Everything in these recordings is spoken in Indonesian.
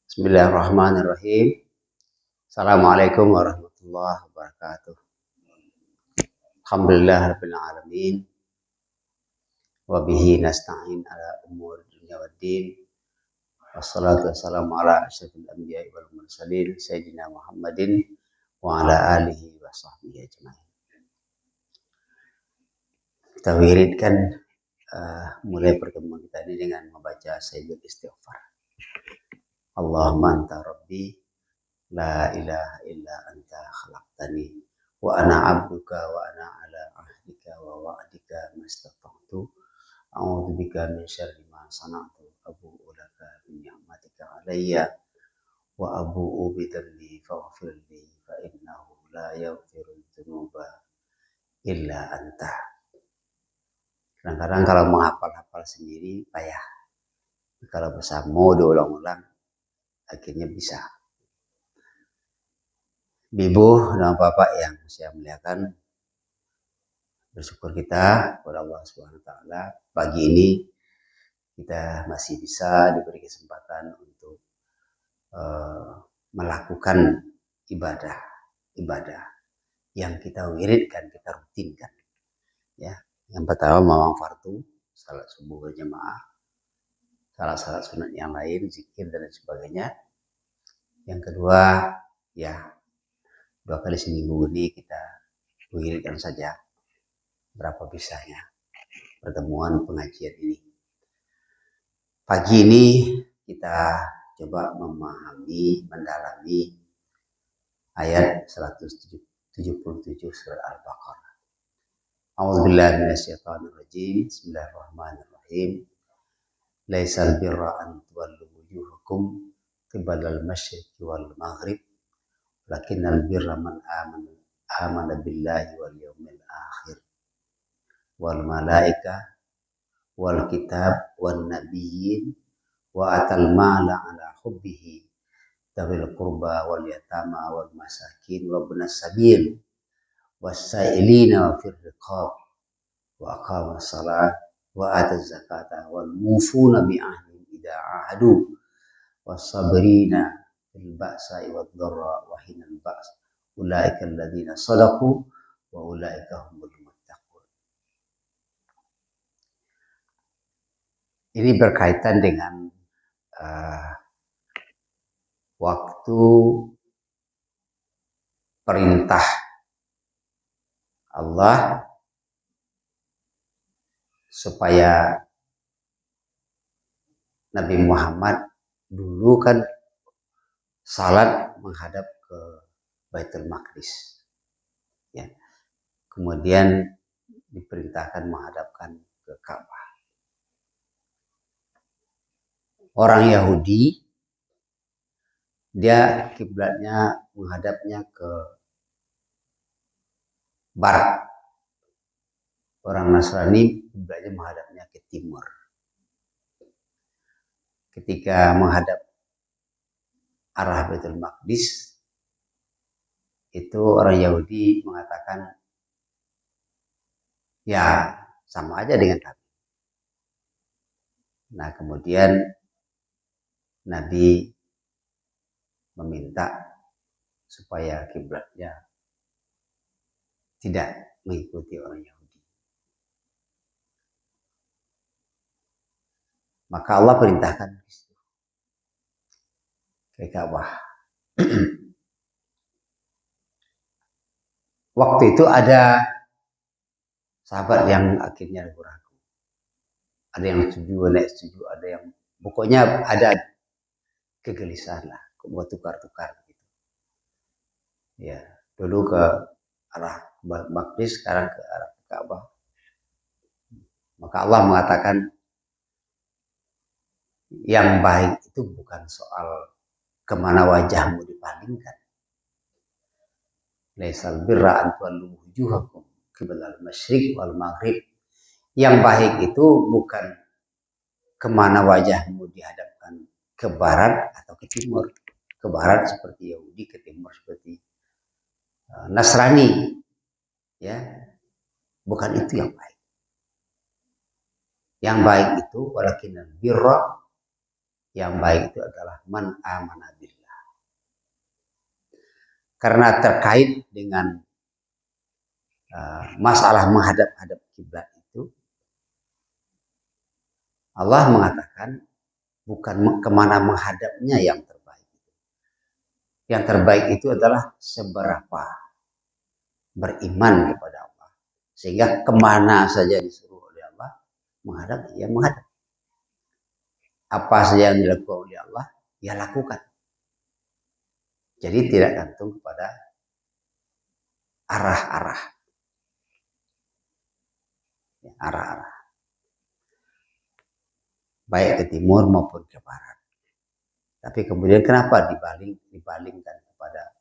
Bismillahirrahmanirrahim. Assalamualaikum warahmatullahi wabarakatuh. Alhamdulillahirabbil alamin. Wa bihi nasta'in ala umuri dunya waddin. Wassalatu wassalamu ala asyrofil anbiya'i wal mursalin sayyidina Muhammadin wa ala alihi wa sahbihi ajmain. Kita wiridkan mulai pertemuan kita ini dengan membaca Sayyidul Istighfar. Allahumma anta rabbi la ilaha illa anta khalaqtani wa ana 'abduka wa ana 'ala 'ahdika wa wa'dika mastata'tu a'udzu bika min syarri ma sana'tu abu'u laka bi ni'matika 'alayya wa abu'u bi dhanbi faghfir li fa innahu la yaghfiru dzunuba illa anta. Kadang-kadang kalau menghafal-hafal sendiri payah. Kalau bersama diulang-ulang akhirnya bisa. Ibu dan Bapak yang saya muliakan, bersyukur kita kepada Allah Subhanahu wa taala pagi ini kita masih bisa diberi kesempatan untuk melakukan ibadah yang kita wiridkan, kita rutinkan. Ya, yang pertama memang fardu, salat subuh berjamaah, salat sunat yang lain, zikir dan sebagainya. Yang kedua, ya 2 kali seminggu ini kita wiridkan saja berapa bisanya pertemuan pengajian ini. Pagi ini kita coba memahami, mendalami ayat 177 surat Al-Baqarah. A'udzubillahi minasyaitonir rajim. Bismillahirrahmanirrahim. Laisal birra an tuwallu wujuhakum qibalal masyriqi wal maghrib lakinnal birra man amana billahi wal yawmil akhir wal malaika wal kitab wan nabiyyin wa atal mala ala hubbihi dzawil qurba wal yatama wal masakin wa ibnas sabil was-sa'ilina wa fir riqab wa aqamas shalah wa ataz zakata wal mufuna bi ahdihim idza ahadu was-sabirina fil ba'sa'i wad dharra wa hinal ba's ulaika alladziina shadaqu wa ulaika humul muttaqun. Ini berkaitan dengan waktu perintah Allah supaya Nabi Muhammad dulu kan salat menghadap ke Baitul Maqdis. Ya. Kemudian diperintahkan menghadapkan ke Ka'bah. Orang Yahudi dia kiblatnya menghadapnya ke barat. Orang Nasrani kiblatnya menghadapnya ke timur. Ketika menghadap arah Baitul Maqdis, itu orang Yahudi mengatakan, ya sama aja dengan kami. Nah kemudian Nabi meminta supaya kiblatnya tidak mengikuti orang Yahudi. Maka Allah perintahkan ke Ka'bah. Waktu itu ada sahabat yang akhirnya ragu-ragu. Ada yang setuju, ada yang setuju, ada yang pokoknya ada kegelisahan lah, buat tukar-tukar gitu. Ya, dulu ke arah Maqdis, sekarang ke arah Ka'bah. Maka Allah mengatakan yang baik itu bukan soal kemana wajahmu dipalingkan. Laisal birra an tuwallu wujuhakum qibalal masyriq wal maghrib. Yang baik itu bukan kemana wajahmu dihadapkan, ke barat atau ke timur. Ke barat seperti Yahudi, ke timur seperti Nasrani. Ya, bukan itu yang baik. Yang baik itu walakinnal birra, Yang baik itu adalah man amana billah. Karena terkait dengan masalah menghadap-hadap kiblat itu, Allah mengatakan bukan kemana menghadapnya yang terbaik. Yang terbaik itu adalah seberapa beriman kepada Allah. Sehingga kemana saja disuruh oleh Allah menghadap, ya menghadap. Apa saja yang dilakukan oleh Allah, ya lakukan. Jadi tidak gantung kepada arah-arah. Ya, arah-arah. Baik ke timur maupun ke barat. Tapi kemudian kenapa dibalingkan kepada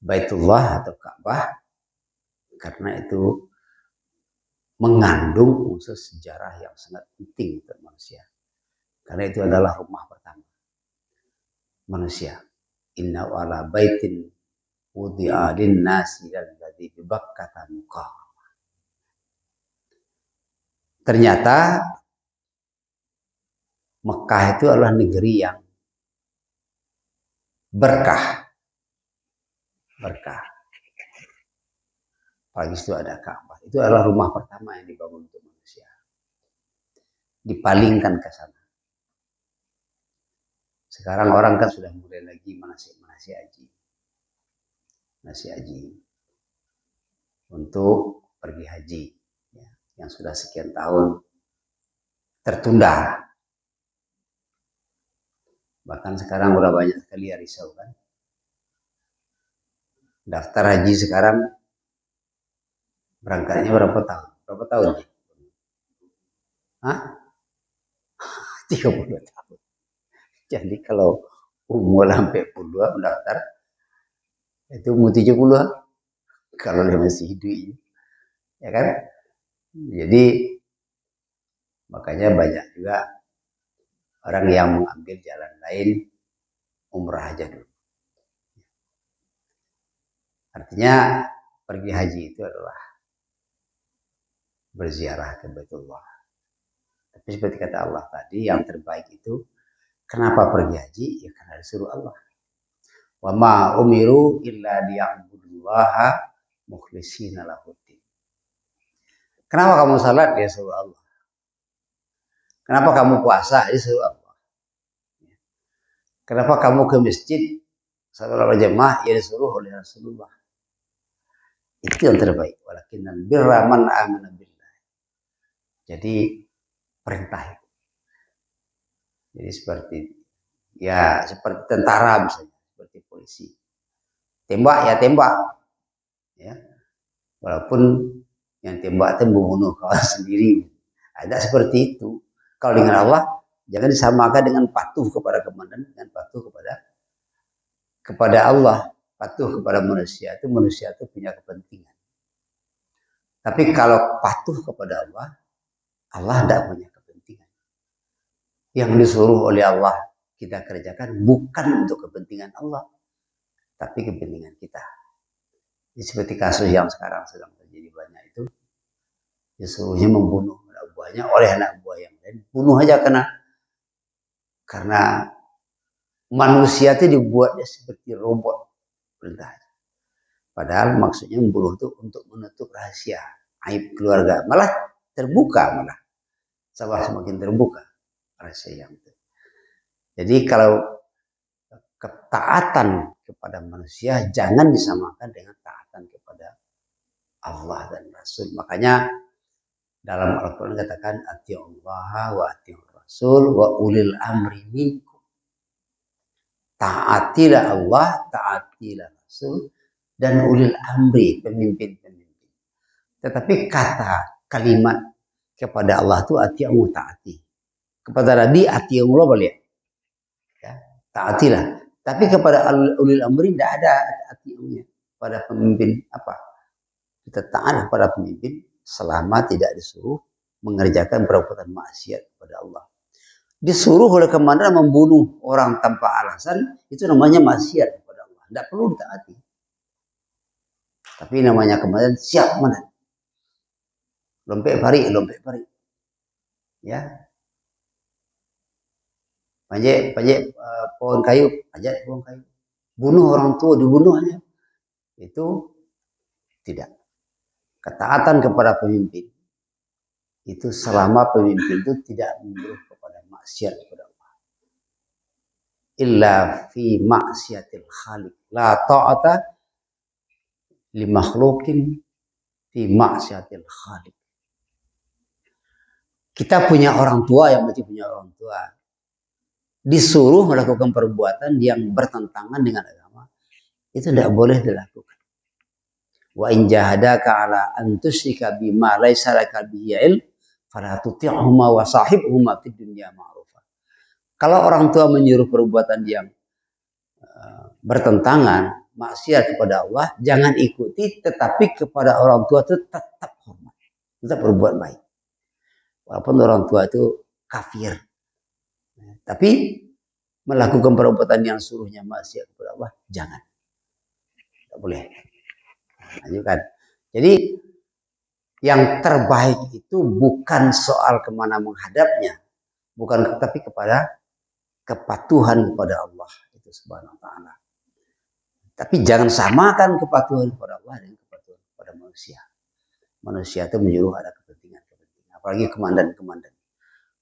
Baitullah atau Ka'bah? Karena itu mengandung unsur sejarah yang sangat penting untuk manusia. Karena itu adalah rumah pertama manusia. Inna ala baitin wudi'a lin-nasi alladzi bi Bakkah muqarramah. Ternyata Mekah itu adalah negeri yang berkah. Apalagi itu ada Ka'bah. Itu adalah rumah pertama yang dibangun untuk manusia. Dipalingkan ke sana. Sekarang orang kan sudah mulai lagi manasik haji untuk pergi haji, ya, yang sudah sekian tahun tertunda. Bahkan sekarang udah banyak sekali yang risau kan. Daftar haji sekarang berangkatnya berapa tahun? Berapa tahun? Hah? 32 tahun. Jadi kalau umur sampai puluh mendaftar itu umur 70 kalau dia masih hidup, ya kan? Jadi makanya banyak juga orang yang mengambil jalan lain, umrah aja dulu. Artinya pergi haji itu adalah berziarah ke Baitullah. Tapi seperti kata Allah tadi, yang terbaik itu kenapa pergi haji? Ya karena disuruh Allah. Wa ma umiru illa liya'budullaha mukhlishina lahuddin. Kenapa kamu salat? Ya suruh Allah. Kenapa kamu puasa? Ya suruh Allah. Kenapa kamu ke masjid salat berjamaah? Ya disuruh oleh Rasulullah. Itu yang terbaik. Walakinnal birra man amana billah. Jadi perintah. Jadi seperti tentara misalnya, seperti polisi. Tembak ya tembak. Ya. Walaupun yang tembak itu membunuh kawan sendiri. Ada seperti itu. Kalau dengan Allah jangan disamakan dengan patuh kepada komandan, dengan patuh kepada Allah, patuh kepada manusia itu punya kepentingan. Tapi kalau patuh kepada Allah, Allah tidak punya kepentingan. Yang disuruh oleh Allah kita kerjakan bukan untuk kepentingan Allah, tapi kepentingan kita. Jadi seperti kasus yang sekarang sedang terjadi banyak itu, disuruhnya membunuh anak buahnya oleh anak buah yang lain. Bunuh aja karena manusia itu dibuatnya seperti robot perintah. Padahal maksudnya membunuh itu untuk menutup rahasia aib keluarga. Malah terbuka semakin terbuka rahasia yang itu. Jadi kalau ketaatan kepada manusia jangan disamakan dengan taatan kepada Allah dan Rasul. Makanya dalam Al-Quran katakan atiullaha wa atiur Rasul wa ulil amri minkum. Taatilah Allah, taatilah Rasul dan ulil amri, pemimpin-pemimpin. Tetapi kalimat kepada Allah itu ati'u taati. Kepada Nabi ati'ullah boleh. Ya, taatilah. Tapi kepada ulil amri tidak ada ati'unya. Pada pemimpin apa? Kita taat kepada pemimpin selama tidak disuruh mengerjakan perbuatan maksiat kepada Allah. Disuruh oleh komandan membunuh orang tanpa alasan, itu namanya maksiat kepada Allah. Tidak perlu ditaati. Tapi namanya komandan siap mana? Lompek pari. Ya. Pajak pohon kayu, pajak pohon kayu. Bunuh orang tua, dibunuh aja. Itu tidak. Ketaatan kepada pemimpin itu selama pemimpin itu tidak menyuruh kepada maksiat kepada Allah. Illa fi maksiatil khaliq. La ta'ata li makhlukin fi maksiatil khaliq. Kita punya orang tua, yang masih punya orang tua, disuruh melakukan perbuatan yang bertentangan dengan agama, itu tidak boleh dilakukan. Wa in jahadaka ala an tusyrika bima laisa laka bihi ilm fala tuti'huma wa sahibhuma fid dunya ma'rufa. Kalau orang tua menyuruh perbuatan yang bertentangan, maksiat kepada Allah, jangan ikuti, tetapi kepada orang tua itu tetap hormat, tetap berbuat baik. Walaupun orang tua itu kafir, tapi melakukan perbuatan yang suruhnya maksiat kepada Allah, jangan. Tidak boleh. Lanjutkan. Jadi yang terbaik itu bukan soal kemana menghadapnya, bukan, tapi kepada kepatuhan kepada Allah itu subhanahu wa ta'ala. Tapi jangan samakan kepatuhan kepada Allah dengan kepatuhan kepada manusia. Manusia itu menyuruh ada kepentingan-kepentingan, apalagi komandan-komandan.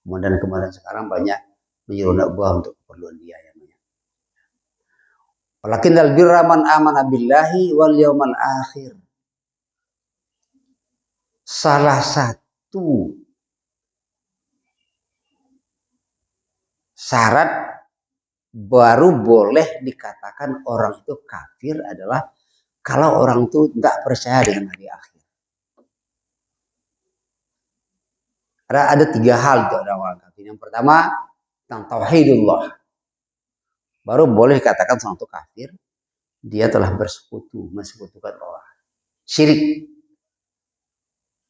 Komandan-komandan sekarang banyak menyuruh anak buah untuk keperluan dia yang banyak. Walakinnal birra man amana billahi wal yawmal akhir. Salah satu syarat baru boleh dikatakan orang itu kafir adalah kalau orang itu tidak percaya dengan hari akhir. Ada 3 hal untuk orang kafir. Yang pertama, tentang tauhidullah. Baru boleh dikatakan seorang itu kafir, dia telah bersekutu, mensekutukan Allah. Syirik,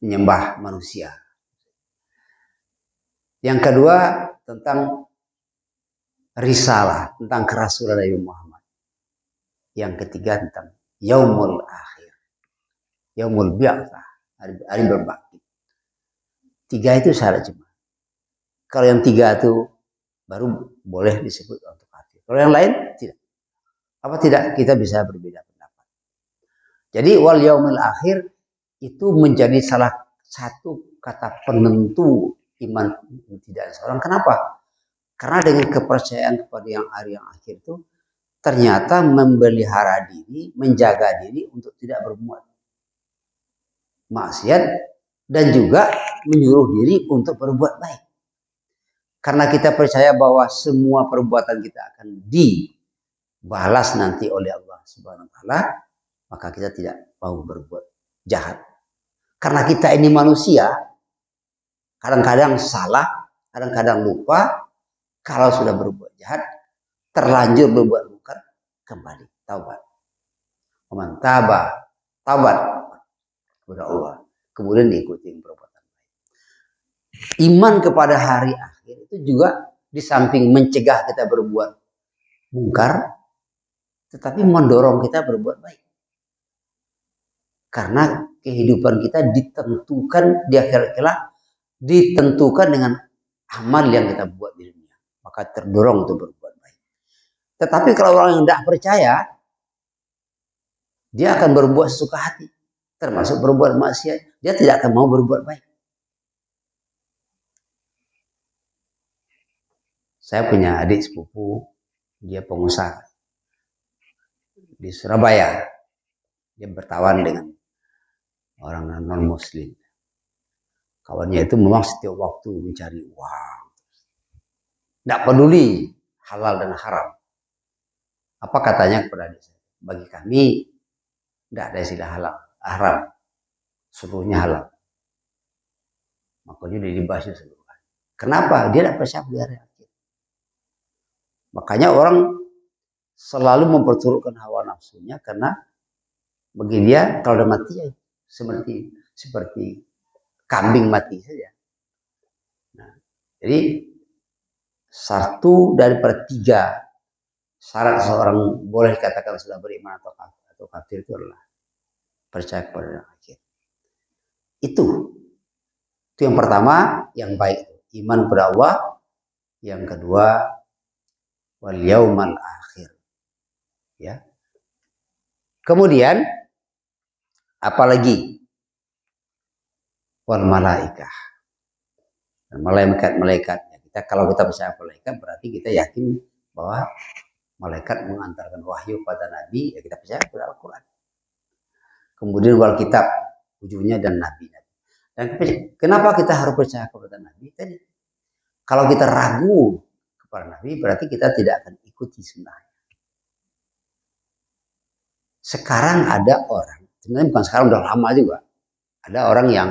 menyembah manusia. Yang kedua, tentang risalah, tentang kerasulan Nabi Muhammad. Yang ketiga, tentang yaumul akhir, yaumul bi'atsah, hari berbakti. 3 itu syarat cuma. Kalau yang 3 itu baru boleh disebut untuk kafir. Kalau yang lain tidak. Apa tidak? Kita bisa berbeda pendapat. Jadi wal yaumil akhir itu menjadi salah satu kata penentu iman tidak seorang. Kenapa? Karena dengan kepercayaan kepada yang hari yang akhir itu ternyata memelihara diri, menjaga diri untuk tidak berbuat maksiat dan juga menyuruh diri untuk berbuat baik. Karena kita percaya bahwa semua perbuatan kita akan dibalas nanti oleh Allah Subhanahu wa taala, maka kita tidak mau berbuat jahat. Karena kita ini manusia, kadang-kadang salah, kadang-kadang lupa. Kalau sudah berbuat jahat, terlanjur berbuat munkar, kembali taubat. Man taba, taubat kepada Allah. Kemudian diikuti perbuatan baik. Iman kepada hari akhir itu juga di samping mencegah kita berbuat munkar, tetapi mendorong kita berbuat baik. Karena kehidupan kita ditentukan di akhirat kelak, ditentukan dengan amal yang kita buat di dunia. Maka terdorong untuk berbuat baik. Tetapi kalau orang yang tidak percaya, dia akan berbuat sesuka hati, termasuk berbuat maksiat. Dia tidak akan mau berbuat baik. Saya punya adik sepupu, dia pengusaha di Surabaya. Dia bertawan dengan orang non-muslim. Kawannya itu memang setiap waktu mencari uang. Tidak peduli halal dan haram. Apa katanya kepada adik saya? Bagi kami tidak ada istilah halal, haram. Seluruhnya halal. Makanya dia dibahasnya seluruhnya. Kenapa? Dia tidak percaya pada hari akhir. Makanya orang selalu memperturutkan hawa nafsunya karena bagi dia kalau udah mati ya seperti kambing mati saja. Nah, jadi 1 dari 3 syarat seorang boleh dikatakan sudah beriman atau kafir itu adalah percaya kepada akhir. Itu yang pertama, yang baik, iman kepada Allah. Yang kedua, wal yaumal akhir. Ya. Kemudian apalagi wal malaikah. Malaikat. Kita kalau kita percaya malaikat berarti kita yakin bahwa malaikat mengantarkan wahyu pada nabi, ya kita percaya pada Al-Qur'an. Kemudian wal kitab, ujungnya dan nabi. Dan kenapa kita harus percaya kepada nabi? Tadi kalau kita ragu kepada nabi berarti kita tidak akan ikuti sunnah. Sekarang ada orang, sebenarnya bukan sekarang, udah lama juga. Ada orang yang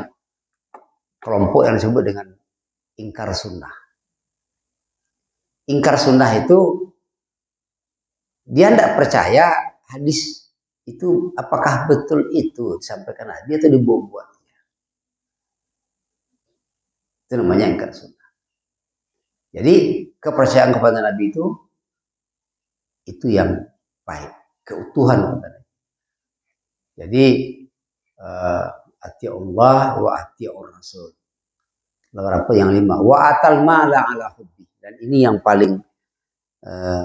kelompok yang disebut dengan ingkar sunnah. Ingkar sunnah itu dia tidak percaya hadis itu apakah betul itu disampaikan Nabi atau dibuat-buat. Itu namanya ingkar sunnah. Jadi kepercayaan kepada Nabi itu yang baik, keutuhan kepada Nabi. Jadi ati Allah wa ati Rasul. Beberapa yang 5. Wa atal mala ala hubbi. Dan ini yang paling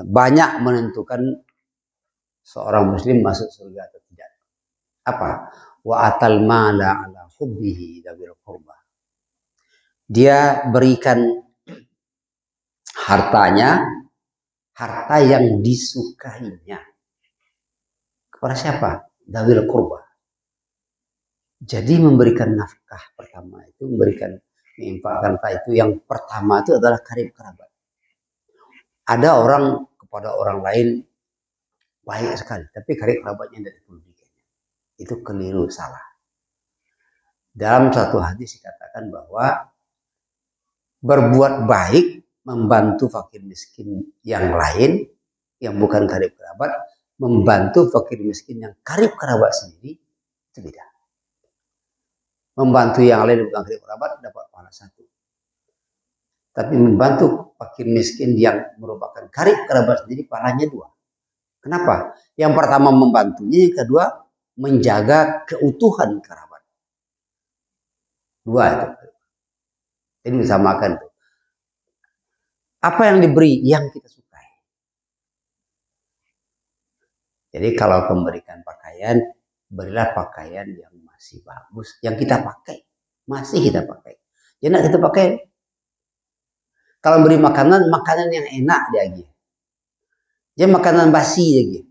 banyak menentukan seorang muslim masuk surga atau tidak. Apa? Wa atal mala ala hubbihi dawil qurba. Dia berikan hartanya, harta yang disukainya. Kepada siapa? Dawil qurba. Jadi memberikan nafkah pertama itu, memberikan menginfakkan harta itu, yang pertama itu adalah karib kerabat. Ada orang kepada orang lain baik sekali, tapi karib kerabatnya tidak dipedulikan. Itu keliru, salah. Dalam satu hadis dikatakan bahwa berbuat baik, membantu fakir miskin yang lain, yang bukan karib kerabat, membantu fakir miskin yang karib kerabat sendiri, itu beda. Membantu yang lain bukan karib kerabat dapat pahala 1. Tapi membantu fakir miskin yang merupakan karib kerabat sendiri pahalanya 2. Kenapa? Yang pertama membantunya, yang kedua menjaga keutuhan kerabat. 2 itu. Jadi disamakan tuh. Apa yang diberi? Yang kita sukai. Jadi kalau memberikan pakaian, berilah pakaian yang masih bagus, yang kita pakai, masih kita pakai. Jangan kita pakai. Kalau beri makanan yang enak dia lagi. Jangan makanan basi lagi.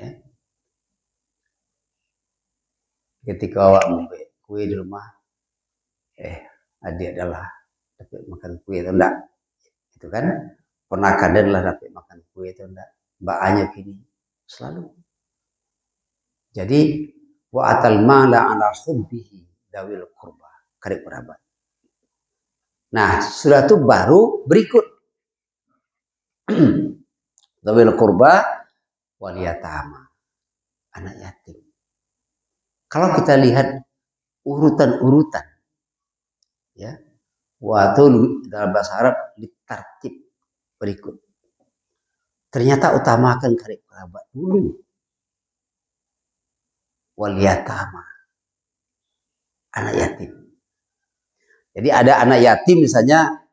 Ya. Ketika awak membuat kue di rumah, adik adalah dapat makan kue atau enggak? Itu kan ponakan adalah dapat makan kue atau enggak? Mbaknya gini selalu. Jadi wa atal mala ala hubbihi dawil qurba, karib kerabat. Nah, sudah itu baru berikut dawil qurba wal yatama, anak yatim. Kalau kita lihat urutan-urutan, ya, waktu dalam bahasa Arab ditartib berikut. Ternyata utamakan karib kerabat dulu. Wal yatama, anak yatim. Jadi ada anak yatim misalnya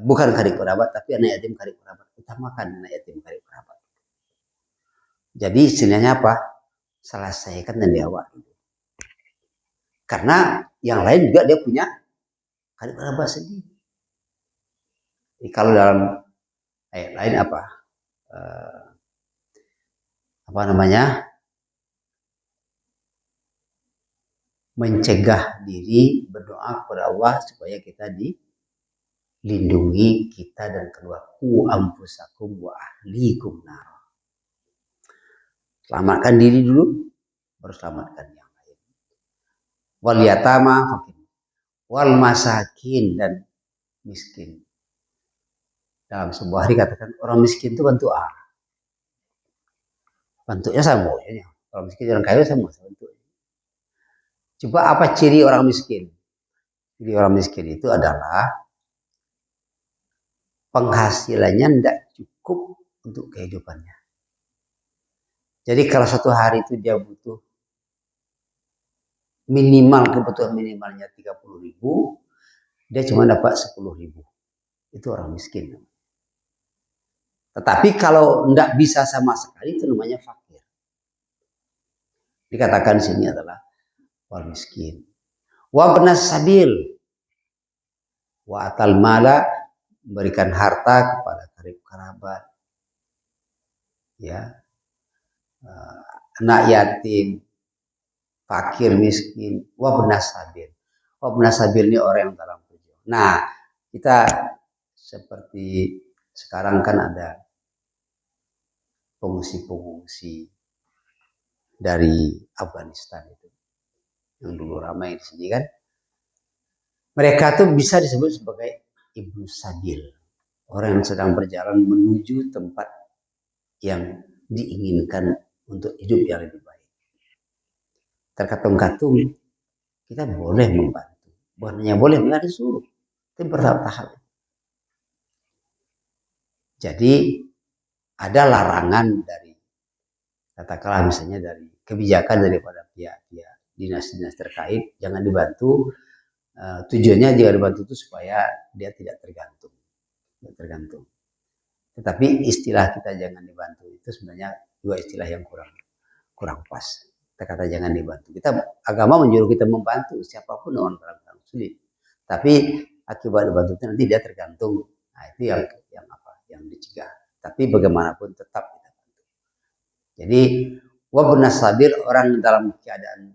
bukan karib kerabat, tapi anak yatim karib kerabat. Utamakan anak yatim karib kerabat. Jadi istilahnya apa? Selesaikan dan diawak. Karena yang lain juga dia punya karib kerabat sendiri. Jadi kalau dalam ayat lain apa namanya? Mencegah diri, berdoa kepada Allah supaya kita dilindungi, kita dan keluarga, anfusakum wa ahlikum nar. Selamatkan diri dulu, baru selamatkan yang lain. Wal yatama, fakir. Wal masakin, dan miskin. Dalam sebuah hari katakan orang miskin itu bentuk A. Bentuknya sama. Ya. Orang miskin orang kaya sama bentuknya. Coba apa ciri orang miskin? Ciri orang miskin itu adalah penghasilannya tidak cukup untuk kehidupannya. Jadi kalau satu hari itu dia butuh minimal, kebutuhan minimalnya 30.000, dia cuma dapat 10.000. Itu orang miskin. Tetapi kalau tidak bisa sama sekali itu namanya fakir. Dikatakan di sini adalah wal miskin. Wa benas sabil. Wa atal mala, memberikan harta kepada karib kerabat, ya, anak yatim, fakir miskin. Wa benas sabil. Wa benas sabil ini orang yang dalam perjalanan. Nah, kita seperti sekarang kan ada pengungsi-pengungsi dari Afghanistan itu yang dulu ramai di sini kan. Mereka tuh bisa disebut sebagai ibnu sabil, orang yang sedang berjalan menuju tempat yang diinginkan untuk hidup yang lebih baik. Terkatung-katung kita boleh membantu, bukan hanya boleh, nggak disuruh, itu bertahap-tahap. Jadi ada larangan dari, katakanlah misalnya dari kebijakan daripada pihak-pihak dinas-dinas terkait, jangan dibantu. Tujuannya jika dibantu itu supaya dia tidak tergantung. Tetapi istilah kita jangan dibantu itu sebenarnya dua istilah yang kurang pas. Kita kata jangan dibantu. Kita agama menyuruh kita membantu siapapun orang dalam sulit. Tapi akibat dibantu itu nanti dia tergantung. Nah, itu yang apa? Yang dicegah. Tapi bagaimanapun tetap kita bantu. Jadi wabun sabir, orang dalam keadaan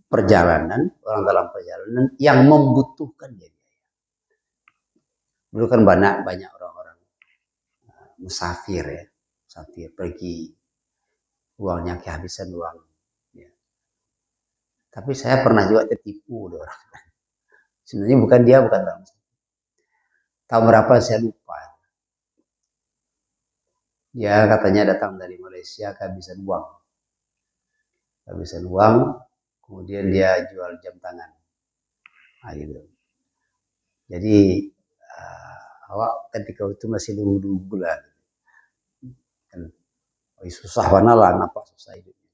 perjalanan, orang dalam perjalanan yang membutuhkan dia. Dulu kan banyak orang-orang musafir ya, musafir pergi, uangnya kehabisan uang. Ya. Tapi saya pernah juga tertipu oleh orang. Sebenarnya bukan dia, bukan orang. Tahun berapa saya lupa. Dia katanya datang dari Malaysia kehabisan uang. Kemudian dia jual jam tangan. Nah, gitu. Jadi awak ketika itu masih lugu-lugu lah. Kan, susah mana lah, nampak susah hidupnya.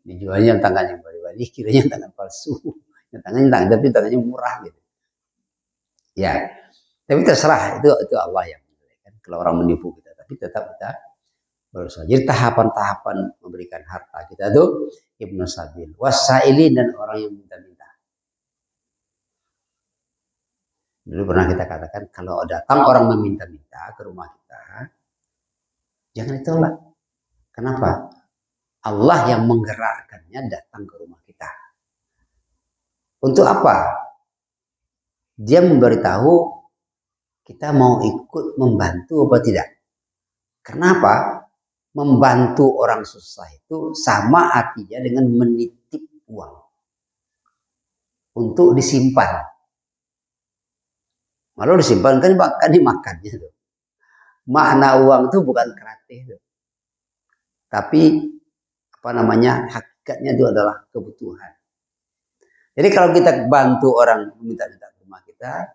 Dijualnya yang tangan yang balik-balik, kiranya tangan palsu. Yang tangan, tapi tangannya murah gitu. Ya, tapi terserah, itu Allah yang menilai. Kalau orang menipu kita, tapi tetap kita berusaha. Jadi tahapan-tahapan memberikan harta kita tuh ibnu sabil, wasailin, dan orang yang minta-minta. Dulu pernah kita katakan kalau datang orang meminta-minta ke rumah kita, jangan ditolak. Kenapa? Allah yang menggerakkannya datang ke rumah kita. Untuk apa? Dia memberitahu kita mau ikut membantu apa tidak. Kenapa? Membantu orang susah itu sama artinya dengan menitip uang untuk disimpan. Malah disimpan kan dimakannya tuh. Makna uang itu bukan kreatif tuh. Tapi apa namanya, hakikatnya itu adalah kebutuhan. Jadi kalau kita bantu orang minta-minta ke rumah kita,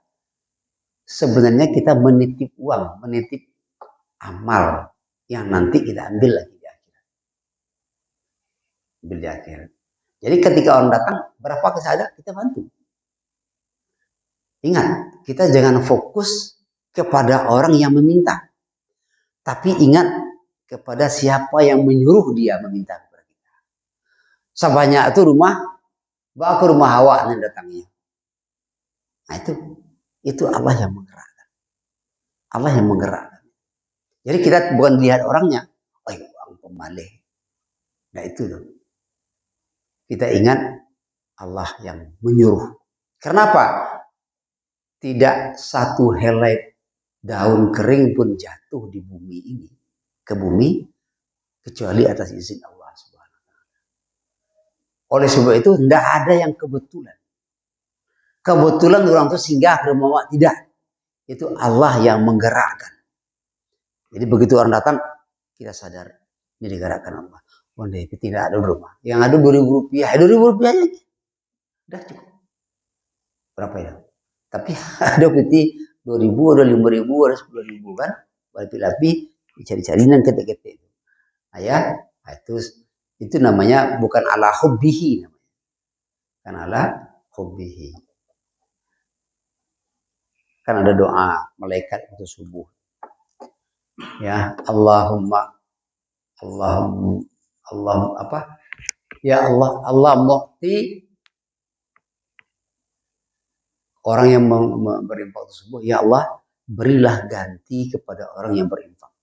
sebenarnya kita menitip uang, menitip amal yang nanti kita ambil lagi di akhirat. Ambil di akhirat. Jadi ketika orang datang, berapa kesadar kita bantu. Ingat, kita jangan fokus kepada orang yang meminta. Tapi ingat kepada siapa yang menyuruh dia meminta kepada kita. Sebanyak itu rumah, bawa ke rumah awak nih datangnya. Nah itu Allah yang menggerakkan. Allah yang menggerakkan. Jadi kita bukan lihat orangnya, oh orang pemalih. Nah itu loh. Kita ingat Allah yang menyuruh. Kenapa? Tidak satu helai daun kering pun jatuh di bumi ini, ke bumi, kecuali atas izin Allah Subhanahu wa Ta'ala. Oleh sebab itu tidak ada yang kebetulan. Kebetulan orang itu singgah ke rumah, tidak. Itu Allah yang menggerakkan. Jadi begitu orang datang, kita sadar ini digerakkan Allah. Oh, itu tidak ada rumah. Yang ada Rp2.000. Rp2.000 aja. Udah cukup. Berapa ya? Tapi ada peti 2.000, ada 5.000, ada 10.000 kan? Berlapis-lapis, dicari-cari dan ketik-ketik. Nah, ya, itu namanya bukan ala hubbihi namanya. Kan ala hubbihi. Kan ada doa malaikat itu subuh. Ya, Allahumma Allahumma Allah apa? Ya Allah, Allah mu'ti orang yang berinfak tersebut. Ya Allah, berilah ganti kepada orang yang berinfak.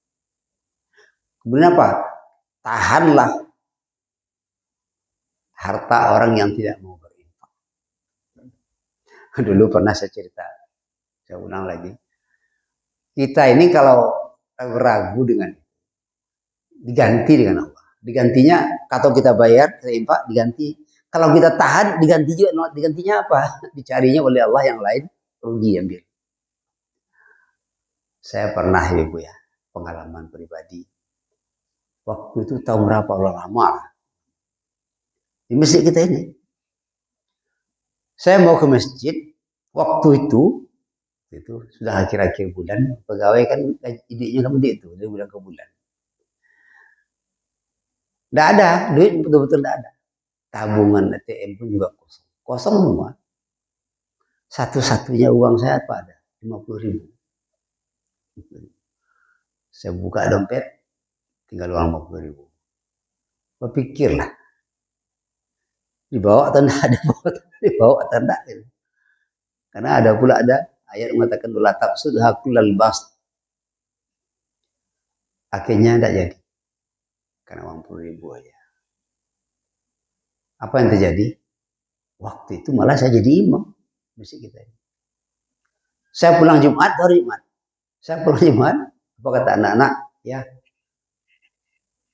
Kemudian apa? Tahanlah harta orang yang tidak mau berinfak. Dulu pernah saya cerita, saya ulang lagi. Kita ini kalau ragu-ragu dengan diganti dengan Allah. Digantinya kalau kita bayar, kita infak diganti. Kalau kita tahan diganti juga, digantinya apa? Dicarinya oleh Allah yang lain, rugi ambil. Saya pernah ibu ya, pengalaman pribadi. Waktu itu tahun berapa lama di masjid kita ini. Saya mau ke masjid, waktu itu sudah akhir-akhir bulan, pegawai kan idenya kan itu, dari bulan ke bulan. Tidak ada, duit betul-betul tidak ada. Tabungan ATM pun juga kosong. Kosong semua. Satu-satunya uang saya apa ada? 50.000. Saya buka dompet, tinggal uang 50.000. Berpikirlah, dibawa atau tidak dibawa atau tidak. Karena ada pula ayat mengatakan la tafsudha kullal bast. Akhirnya tidak jadi. Karena uang 10.000 aja. Apa yang terjadi? Waktu itu malah saya jadi imam masjid kita ini. Saya pulang Jumat, hari Jumat. Saya pulang Jumat, apa kata anak-anak? Ya,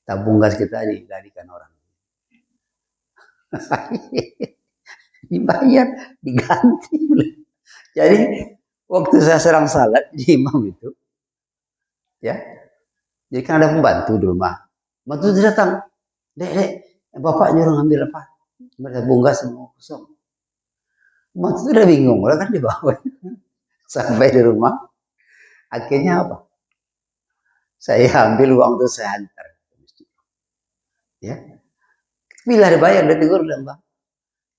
tabung gas kita dilarikan orang. Dibayar, diganti. Jadi waktu saya serang salat di imam itu, ya, jadi kan ada pembantu di rumah. Pembantu itu datang, dek, bapak nyuruh ngambil apa? Tabung gas semua kosong. Pembantu itu udah bingung, orang kan dibawa sampai di rumah. Akhirnya apa? Saya ambil uang itu saya hantar. Ya, bila dibayar, dia tegur bilang, bang,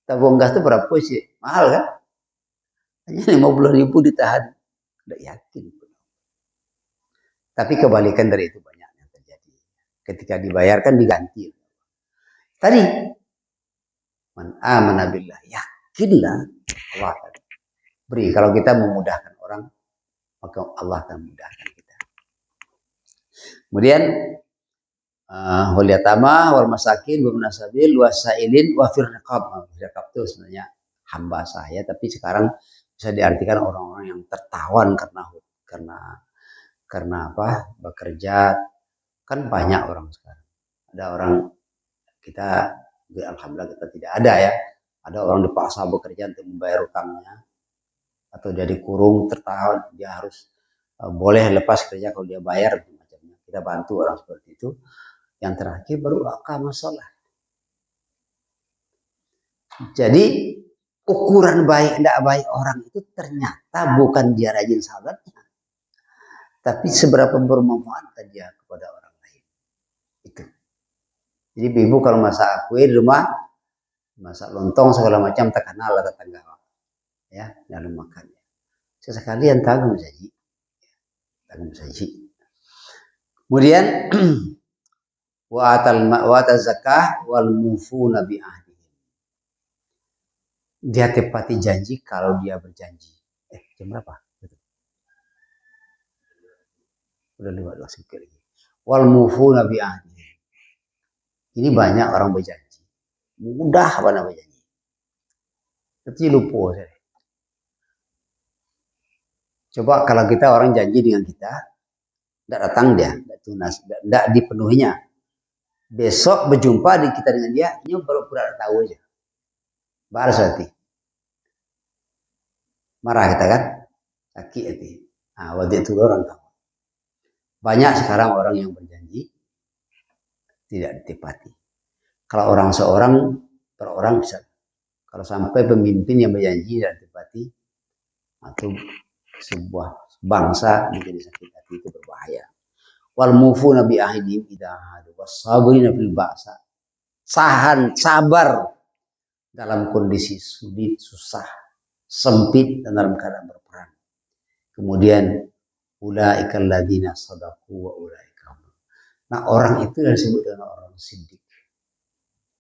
tabung gas itu berapa sih? Mahal kan? Hanya 50.000 ditahan. Tidak yakin. Tapi kebalikan dari itu banyak yang terjadi. Ketika dibayarkan diganti. Tadi, man amana billah, yakinlah Allah akan beri. Kalau kita memudahkan orang, maka Allah akan memudahkan kita. Kemudian, wal yatama wal masakin wa munasabil wasailin wa fir riqab. Riqab itu sebenarnya hamba saya, tapi sekarang bisa diartikan orang-orang yang tertawan karena apa? Bekerja. Kan banyak orang sekarang. Ada orang kita alhamdulillah kita tidak ada ya. Ada orang dipaksa bekerja untuk membayar utangnya atau dia dikurung tertahan, dia harus boleh lepas kerja kalau dia bayar macamnya. Kita bantu orang seperti itu. Yang terakhir baru aqamah shalah. Jadi ukuran baik tidak baik orang itu ternyata bukan dia rajin salatnya, tapi seberapa bermanfaat dia kepada orang lain. Itu. Jadi ibu kalau masak kue di rumah, masak lontong segala macam tak kenal lah tetangga, ya dalam makan. Sesekali yang tanggung saji. Kemudian wa atal zakah wal mufuna bi ahdihim. Dia tepati janji kalau dia berjanji. Jam berapa? Udah lewat sedikit lagi. Wal mufuna bi ahdihim. Ini banyak orang berjanji. Mudah apa namanya berjanji. Tapi lupa saya. Coba kalau kita orang janji dengan kita, tidak datang dia, tidak tunas, tidak dipenuhinya. Besok berjumpa di kita dengan dia, ini baru pura tahu aja. Baru hati. Marah kita kan? Sakit hati. Nah, waktu itu orang tahu. Banyak sekarang orang yang berjanji tidak ditepati. Kalau orang seorang per orang bisa. Kalau sampai pemimpin yang berjanji tidak ditepati, atau sebuah bangsa menjadi sakit hati, itu berbahaya. Wal mufuna bi ahdihim idza ahadu was-sabirina fil ba'sa. Sabar dalam kondisi sulit, susah, sempit dan dalam keadaan berperang. Kemudian Ulaikal ladzina shadaqu wa ulaika. Nah, orang itu yang disebut dengan orang siddiq.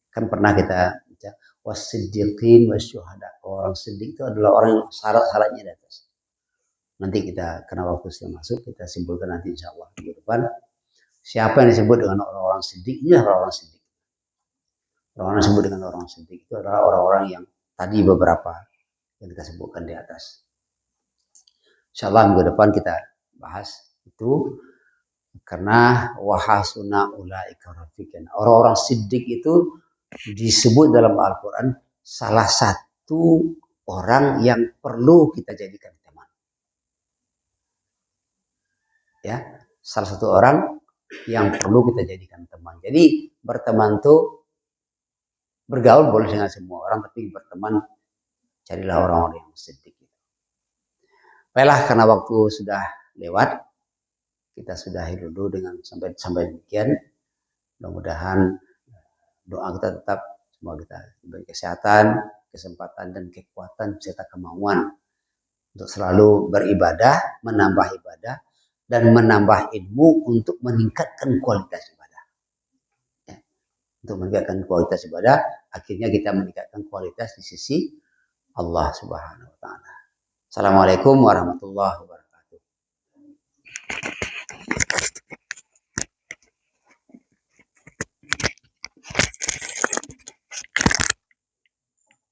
Kan pernah kita baca wasiddiqin wasyuhada. Orang siddiq itu adalah orang yang syarat-syaratnya di atas. Nanti kita karena waktu sudah masuk kita simpulkan nanti insyaallah di depan. Siapa yang disebut dengan orang-orang siddiq? Ini orang-orang siddiq. Orang yang disebut dengan orang siddiq itu adalah orang-orang yang tadi beberapa yang kita sebutkan di atas. Insyaallah minggu depan kita bahas itu karena wahasuna ulaika rafiqan. Orang-orang siddiq itu disebut dalam Al-Qur'an salah satu orang yang perlu kita jadikan teman. Ya, salah satu orang yang perlu kita jadikan teman. Jadi berteman tuh bergaul boleh dengan semua orang, tapi berteman carilah orang-orang yang siddiq. Baiklah, karena waktu sudah lewat, kita sudahi dulu dengan sampai demikian. Mudah-mudahan doa kita tetap semua kita diberi kesehatan, kesempatan dan kekuatan serta kemauan untuk selalu beribadah, menambah ibadah dan menambah ilmu untuk meningkatkan kualitas ibadah. Ya. Untuk meningkatkan kualitas ibadah, akhirnya kita meningkatkan kualitas di sisi Allah Subhanahu wa taala. Assalamualaikum warahmatullahi wabarakatuh.